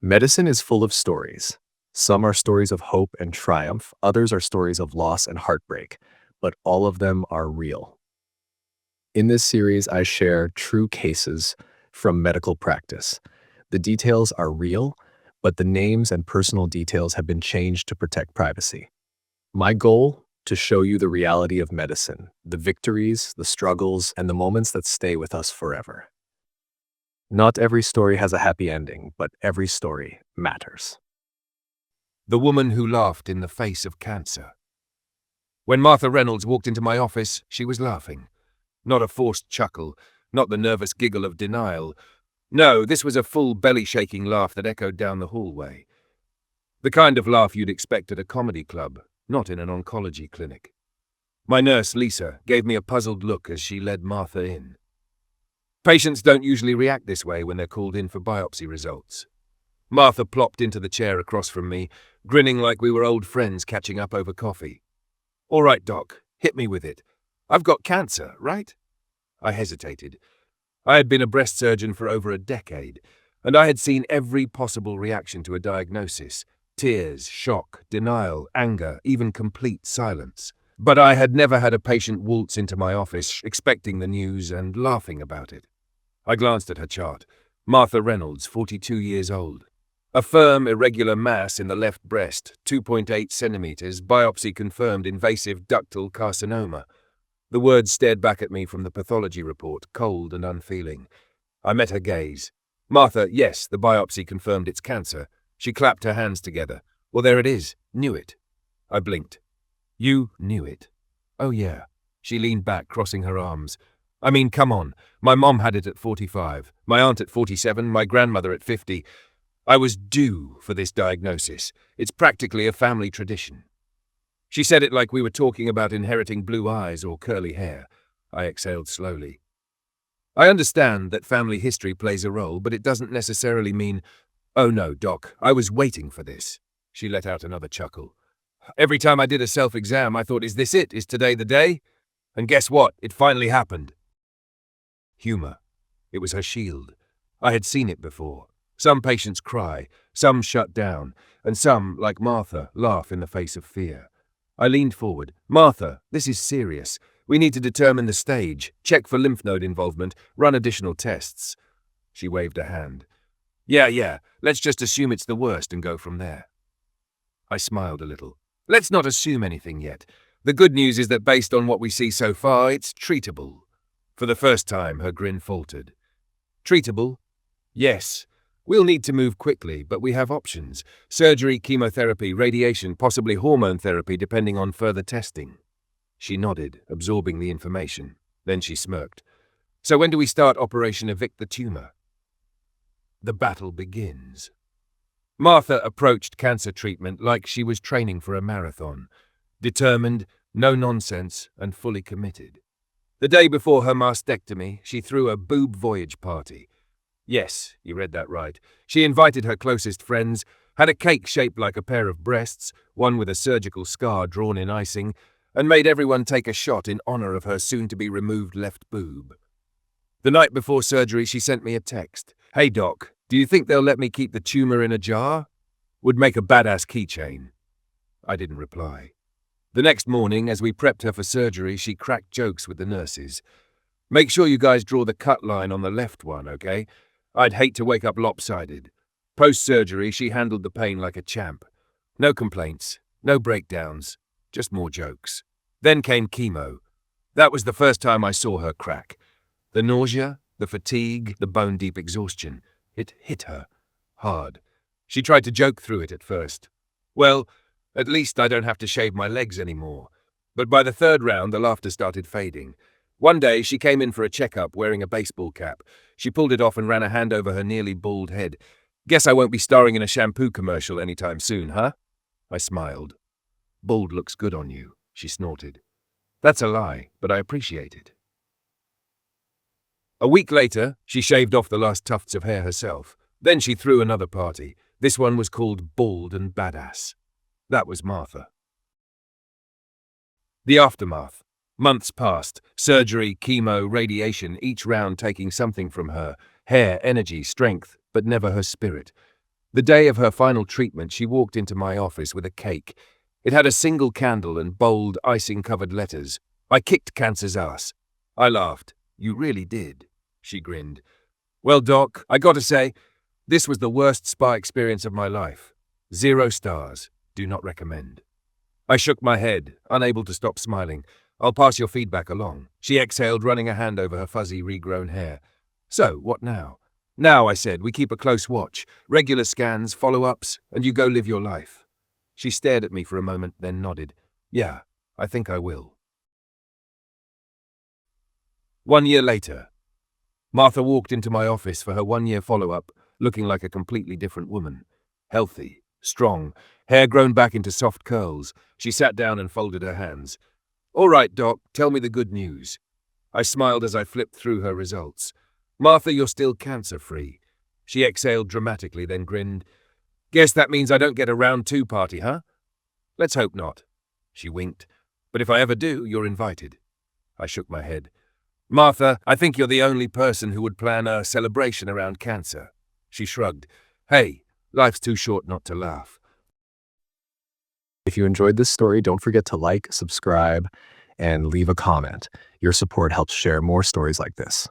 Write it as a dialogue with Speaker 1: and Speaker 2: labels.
Speaker 1: Medicine is full of stories. Some are stories of hope and triumph, others are stories of loss and heartbreak, but all of them are real. In this series, I share true cases from medical practice. The details are real, but the names and personal details have been changed to protect privacy. My goal? To show you the reality of medicine, the victories, the struggles, and the moments that stay with us forever. Not every story has a happy ending, but every story matters.
Speaker 2: The woman who laughed in the face of cancer. When Martha Reynolds walked into my office, she was laughing. Not a forced chuckle, not the nervous giggle of denial. No, this was a full belly-shaking laugh that echoed down the hallway. The kind of laugh you'd expect at a comedy club, not in an oncology clinic. My nurse, Lisa, gave me a puzzled look as she led Martha in. Patients don't usually react this way when they're called in for biopsy results. Martha plopped into the chair across from me, grinning like we were old friends catching up over coffee. "All right, Doc, hit me with it. I've got cancer, right?" I hesitated. I had been a breast surgeon for over a decade, and I had seen every possible reaction to a diagnosis: tears, shock, denial, anger, even complete silence. But I had never had a patient waltz into my office expecting the news and laughing about it. I glanced at her chart. Martha Reynolds, 42 years old. A firm, irregular mass in the left breast, 2.8 centimeters, biopsy confirmed invasive ductal carcinoma. The words stared back at me from the pathology report, cold and unfeeling. I met her gaze. "Martha, yes, the biopsy confirmed it's cancer." She clapped her hands together. "Well, there it is. Knew it." I blinked. "You knew it?" "Oh, yeah." She leaned back, crossing her arms. "I mean, come on. My mom had it at 45, my aunt at 47, my grandmother at 50. I was due for this diagnosis. It's practically a family tradition." She said it like we were talking about inheriting blue eyes or curly hair. I exhaled slowly. "I understand that family history plays a role, but it doesn't necessarily mean—" "Oh no, Doc, I was waiting for this." She let out another chuckle. "Every time I did a self-exam, I thought, is this it? Is today the day? And guess what? It finally happened." Humor. It was her shield. I had seen it before. Some patients cry, some shut down, and some, like Martha, laugh in the face of fear. I leaned forward. "Martha, this is serious. We need to determine the stage, check for lymph node involvement, run additional tests." She waved a hand. Yeah, let's just assume it's the worst and go from there." I smiled a little. "Let's not assume anything yet. The good news is that based on what we see so far, it's treatable." For the first time, her grin faltered. "Treatable? Yes. We'll need to move quickly, but we have options. Surgery, chemotherapy, radiation, possibly hormone therapy, depending on further testing." She nodded, absorbing the information. Then she smirked. "So when do we start Operation Evict the Tumor?" The battle begins. Martha approached cancer treatment like she was training for a marathon. Determined, no nonsense, and fully committed. The day before her mastectomy, she threw a Boob Voyage party. Yes, you read that right. She invited her closest friends, had a cake shaped like a pair of breasts, one with a surgical scar drawn in icing, and made everyone take a shot in honor of her soon-to-be-removed left boob. The night before surgery, she sent me a text. "Hey, Doc, do you think they'll let me keep the tumor in a jar? Would make a badass keychain." I didn't reply. The next morning, as we prepped her for surgery, she cracked jokes with the nurses. "Make sure you guys draw the cut line on the left one, okay? I'd hate to wake up lopsided." Post-surgery, she handled the pain like a champ. No complaints, no breakdowns, just more jokes. Then came chemo. That was the first time I saw her crack. The nausea, the fatigue, the bone-deep exhaustion. It hit her. Hard. She tried to joke through it at first. "Well, at least I don't have to shave my legs anymore." But by the third round, the laughter started fading. One day, she came in for a checkup wearing a baseball cap. She pulled it off and ran a hand over her nearly bald head. "Guess I won't be starring in a shampoo commercial anytime soon, huh?" I smiled. "Bald looks good on you," she snorted. "That's a lie, but I appreciate it." A week later, she shaved off the last tufts of hair herself. Then she threw another party. This one was called Bald and Badass. That was Martha. The aftermath. Months passed. Surgery, chemo, radiation, each round taking something from her. Hair, energy, strength, but never her spirit. The day of her final treatment, she walked into my office with a cake. It had a single candle and bold, icing-covered letters. "I kicked cancer's ass." I laughed. "You really did," she grinned. "Well, Doc, I gotta say, this was the worst spa experience of my life. 0 stars. Do not recommend." I shook my head, unable to stop smiling. "I'll pass your feedback along." She exhaled, running a hand over her fuzzy, regrown hair. "So, what now?" "Now," I said, "we keep a close watch. Regular scans, follow-ups, and you go live your life." She stared at me for a moment, then nodded. "Yeah, I think I will." 1 year later. Martha walked into my office for her 1-year follow-up, looking like a completely different woman. Healthy, strong, hair grown back into soft curls. She sat down and folded her hands. "All right, Doc, tell me the good news." I smiled as I flipped through her results. "Martha, you're still cancer-free." She exhaled dramatically, then grinned. "Guess that means I don't get a round 2 party, huh?" "Let's hope not." She winked. "But if I ever do, you're invited." I shook my head. "Martha, I think you're the only person who would plan a celebration around cancer." She shrugged. "Hey, life's too short not to laugh."
Speaker 1: If you enjoyed this story, don't forget to like, subscribe, and leave a comment. Your support helps share more stories like this.